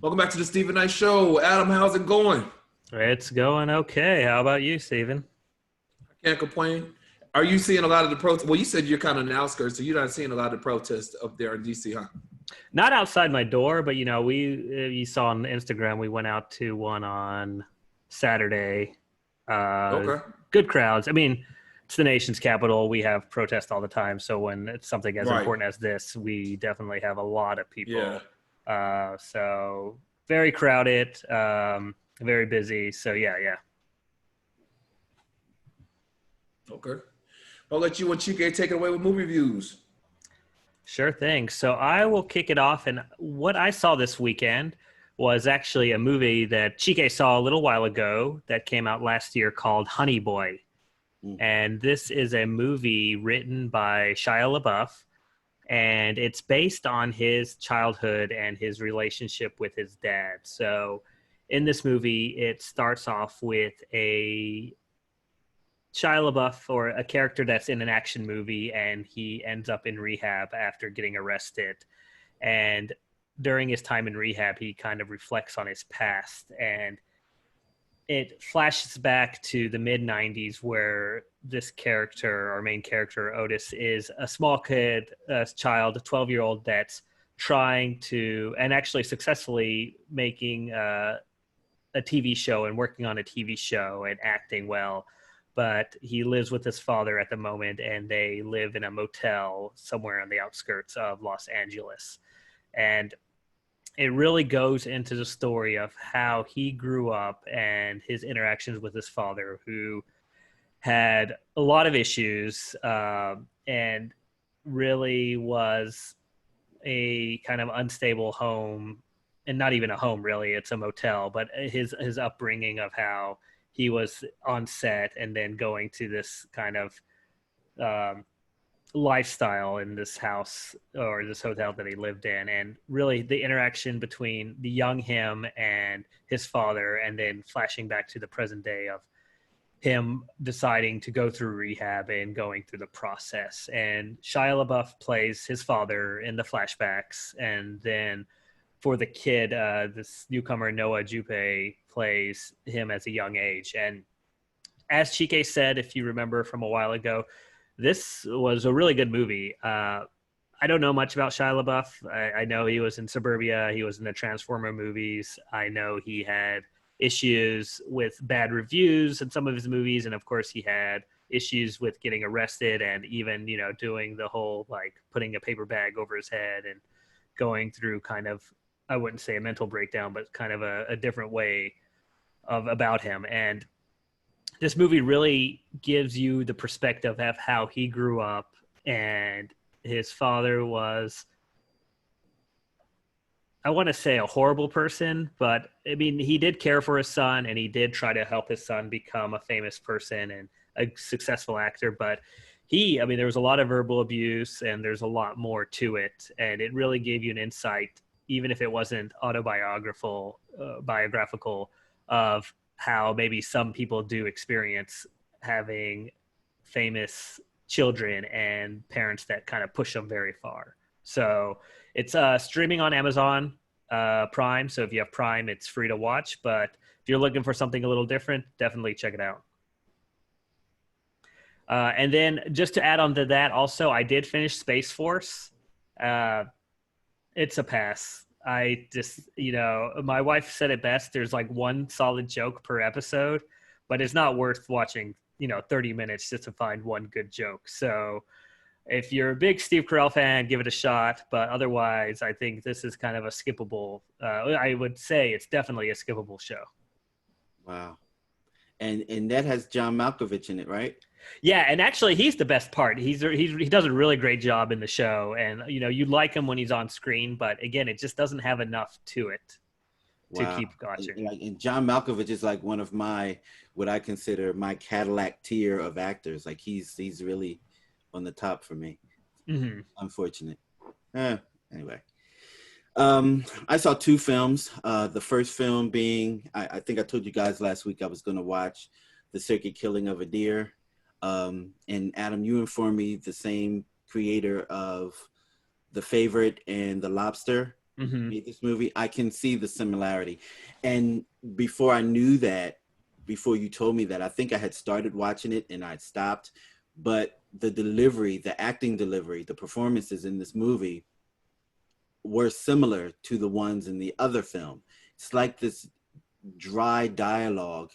Welcome back to the Stephen Knight Show. Adam, how's it going? It's going okay. How about you, Steven? I can't complain. Are you seeing a lot of the protests? Well, you said you're kind of on the outskirts, so you're not seeing a lot of the protests up there in DC, huh? Not outside my door, but you saw on Instagram we went out to one on Saturday. Uh, Okay. Good crowds. I mean, it's the nation's capital. We have protests all the time, so when it's something as Right. important as this, we definitely have a lot of Yeah. people. So very crowded, very busy. So yeah. Okay. I'll let you and Chike take it away with movie reviews. Sure thing. So I will kick it off. And what I saw this weekend was actually a movie that Chike saw a little while ago that came out last year called Honey Boy. Mm. And this is a movie written by Shia LaBeouf. And it's based on his childhood and his relationship with his dad. So in this movie, it starts off with a Shia LaBeouf or a character that's in an action movie and he ends up in rehab after getting arrested. And during his time in rehab, he kind of reflects on his past and it flashes back to the mid 90s where this character, our main character, Otis, is a small kid, a child, a 12-year-old that's trying to, and actually successfully making a TV show and working on a TV show and acting well. But he lives with his father at the moment, and they live in a motel somewhere on the outskirts of Los Angeles. And it really goes into the story of how he grew up and his interactions with his father, who had a lot of issues and really was a kind of unstable home, and not even a home really, it's a motel, but his upbringing of how he was on set and then going to this kind of um, lifestyle in this house or this hotel that he lived in, and really the interaction between the young him and his father, and then flashing back to the present day of him deciding to go through rehab and going through the process. And Shia LaBeouf plays his father in the flashbacks, and then for the kid, this newcomer Noah Jupe plays him as a young age. And as Chike said, if you remember from a while ago, this was a really good movie. I don't know much about Shia LaBeouf. I know he was in Suburbia. He was in the Transformer movies. I know he had issues with bad reviews in some of his movies. And of course, he had issues with getting arrested and even, doing the whole like putting a paper bag over his head and going through kind of, I wouldn't say a mental breakdown, but kind of a different way of about him. And this movie really gives you the perspective of how he grew up, and his father was, I want to say, a horrible person, but I mean, he did care for his son and he did try to help his son become a famous person and a successful actor. But there was a lot of verbal abuse and there's a lot more to it. And it really gave you an insight, even if it wasn't biographical, of how maybe some people do experience having famous children and parents that kind of push them very far. So it's streaming on Amazon Prime. So if you have Prime, it's free to watch. But if you're looking for something a little different, definitely check it out. And then just to add on to that, also, I did finish Space Force. It's a pass. I just, my wife said it best. There's like one solid joke per episode, but it's not worth watching, 30 minutes just to find one good joke. So if you're a big Steve Carell fan, give it a shot. But otherwise, I think this is kind of a skippable. I would say it's definitely a skippable show. Wow. And that has John Malkovich in it, right? Yeah, and actually, he's the best part. He does a really great job in the show, and you like him when he's on screen. But again, it just doesn't have enough to it to Wow. keep watching. And John Malkovich is like one of what I consider my Cadillac tier of actors. Like he's really on the top for me. Mm-hmm. Unfortunate. Anyway. I saw two films. The first film being, I think I told you guys last week I was going to watch The Circuit Killing of a Deer. And Adam, you informed me the same creator of The Favorite and The Lobster Hmm. made this movie, I can see the similarity. And before I knew that, before you told me that, I think I had started watching it and I'd stopped. But the delivery, the acting delivery, the performances in this movie were similar to the ones in the other film. It's like this dry dialogue.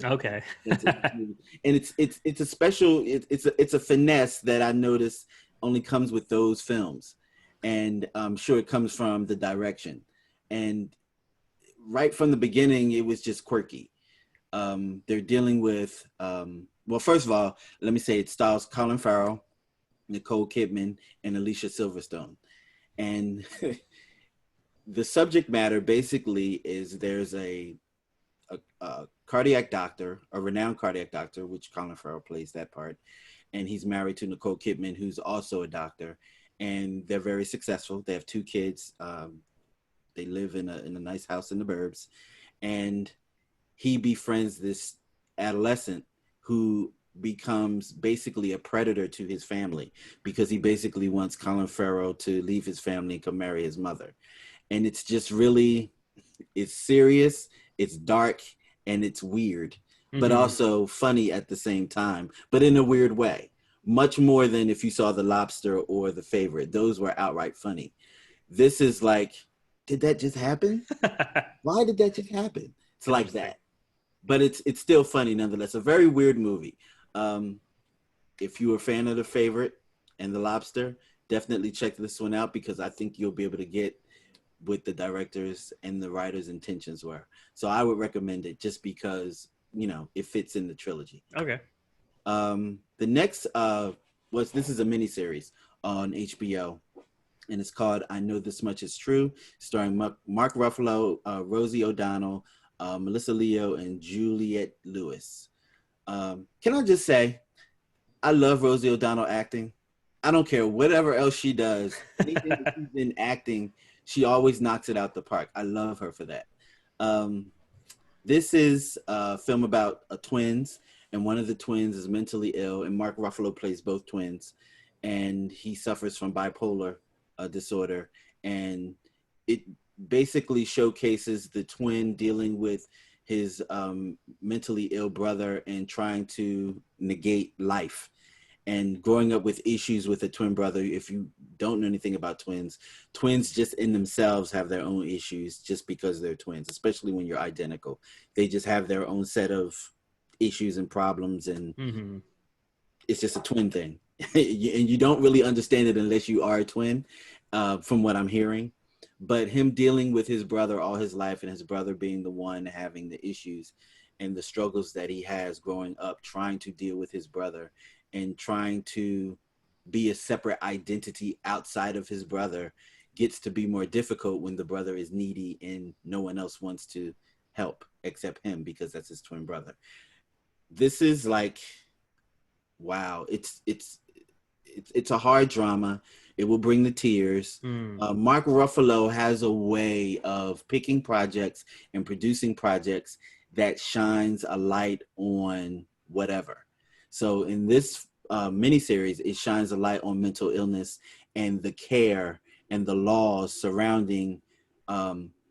Okay. And it's a special, it's a finesse that I notice only comes with those films, and I'm sure it comes from the direction. And right from the beginning, it was just quirky. They're dealing with well, first of all, let me say it stars Colin Farrell, Nicole Kidman, and Alicia Silverstone. And the subject matter basically is there's a cardiac doctor, a renowned cardiac doctor, which Colin Farrell plays that part, and he's married to Nicole Kidman, who's also a doctor, and they're very successful. They have 2 kids. They live in a nice house in the burbs, and he befriends this adolescent who becomes basically a predator to his family because he basically wants Colin Farrell to leave his family and come marry his mother. And it's just really, it's serious, it's dark, and it's weird, but also funny at the same time, but in a weird way. Much more than if you saw The Lobster or The Favorite. Those were outright funny. This is like, did that just happen? Why did that just happen? It's like that. But it's still funny nonetheless. A very weird movie. If you're a fan of The Favorite and The Lobster, definitely check this one out because I think you'll be able to get what the directors and the writers' intentions were. So I would recommend it just because, you know, it fits in the trilogy. Okay. The next this is a miniseries on HBO, and it's called I Know This Much Is True, starring Mark Ruffalo, Rosie O'Donnell, Melissa Leo, and Juliette Lewis. Can I just say, I love Rosie O'Donnell acting. I don't care whatever else she does. Anything that she's in acting, she always knocks it out the park. I love her for that. This is a film about twins, and one of the twins is mentally ill, and Mark Ruffalo plays both twins, and he suffers from bipolar disorder, and it basically showcases the twin dealing with his mentally ill brother and trying to negate life and growing up with issues with a twin brother. If you don't know anything about twins just in themselves have their own issues just because they're twins, especially when you're identical. They just have their own set of issues and problems, and it's just a twin thing. And you don't really understand it unless you are a twin, from what I'm hearing. But him dealing with his brother all his life, and his brother being the one having the issues and the struggles that he has growing up, trying to deal with his brother and trying to be a separate identity outside of his brother, gets to be more difficult when the brother is needy and no one else wants to help except him because that's his twin brother. This is like, wow, it's a hard drama. It will bring the tears. Mark Ruffalo has a way of picking projects and producing projects that shines a light on whatever. So in this miniseries, it shines a light on mental illness and the care and the laws surrounding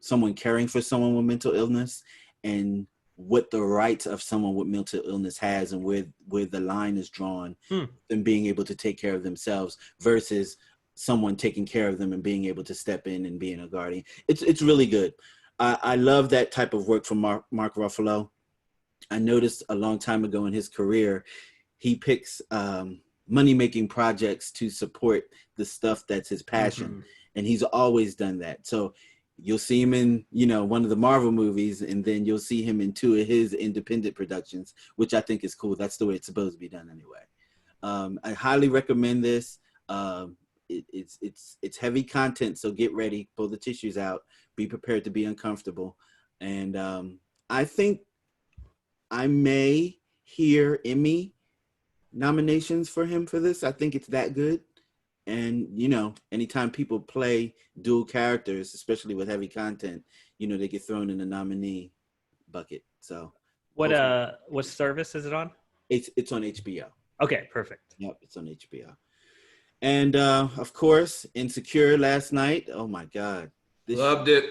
someone caring for someone with mental illness, and what the rights of someone with mental illness has, and where the line is drawn, and being able to take care of themselves versus someone taking care of them and being able to step in and being a guardian. It's really good. I love that type of work from Mark Ruffalo. I noticed a long time ago in his career, he picks money-making projects to support the stuff that's his passion. And he's always done that. So you'll see him in, one of the Marvel movies, and then you'll see him in 2 of his independent productions, which I think is cool. That's the way it's supposed to be done anyway. I highly recommend this. It's heavy content, so get ready, pull the tissues out, be prepared to be uncomfortable. And I think I may hear Emmy nominations for him for this. I think it's that good. And, anytime people play dual characters, especially with heavy content, they get thrown in the nominee bucket. So what service is it on? It's on HBO. Okay, perfect. Yep, it's on HBO. And of course, Insecure last night. Oh my God. Loved it.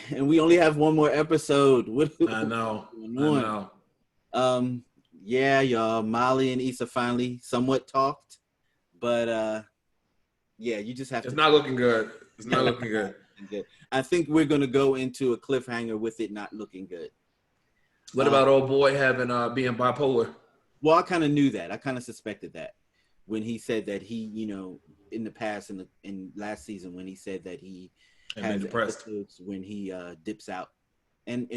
And we only have one more episode. I know. Yeah, y'all. Molly and Issa finally somewhat talked, but yeah, you just have It's to. not looking good. It's not looking good. I think we're gonna go into a cliffhanger with it not looking good. What about old boy having being bipolar? Well, I kind of knew that. I kind of suspected that when he said that he, in the past in last season when he said that he has episodes when he dips out, and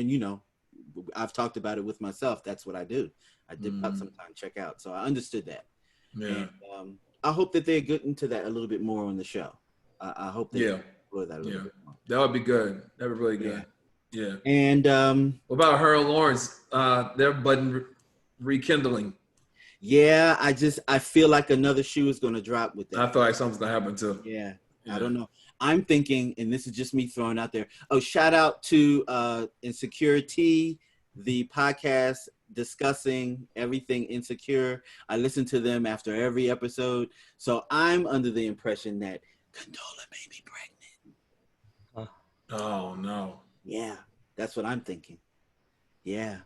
I've talked about it with myself. That's what I do. I dip out sometimes, check out. So I understood that. Yeah. And, I hope that they get into that a little bit more on the show. I hope they explore that a little bit more. That would be good. That would be really good. Yeah. And what about her and Lawrence? Their button rekindling. Yeah, I feel like another shoe is going to drop with that. I feel like something's going to happen too. Yeah, I don't know. I'm thinking, and this is just me throwing out there. Oh, shout out to Insecurity, the podcast discussing everything Insecure. I listen to them after every episode. So I'm under the impression that Condola may be pregnant. Oh, no. Yeah, that's what I'm thinking. Yeah.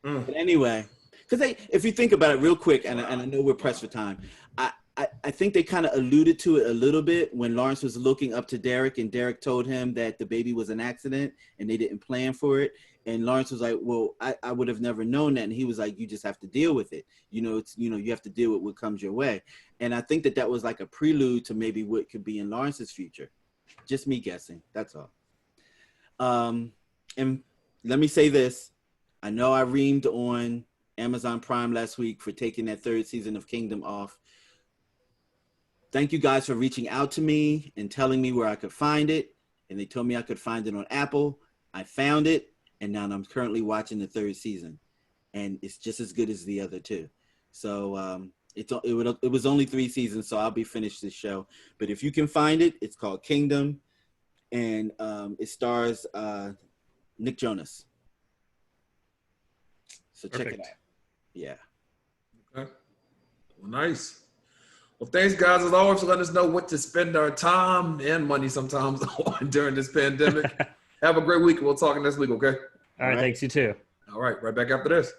But anyway, because if you think about it real quick, and I know we're pressed for time, I think they kind of alluded to it a little bit when Lawrence was looking up to Derek, and Derek told him that the baby was an accident and they didn't plan for it. And Lawrence was like, well, I would have never known that. And he was like, you just have to deal with it. You have to deal with what comes your way. And I think that was like a prelude to maybe what could be in Lawrence's future. Just me guessing. That's all. And let me say this. I know I reamed on Amazon Prime last week for taking that third season of Kingdom off. Thank you guys for reaching out to me and telling me where I could find it. And they told me I could find it on Apple. I found it. And now I'm currently watching the third season. And it's just as good as the other two. So it was only 3 seasons, so I'll be finished this show. But if you can find it, it's called Kingdom. And it stars Nick Jonas. So check it out. Yeah. Okay. Well, nice. Well, thanks, guys, as always, for letting us know what to spend our time and money sometimes on during this pandemic. Have a great week. We'll talk next week, okay? All right. Thanks, you too. All right. Right back after this.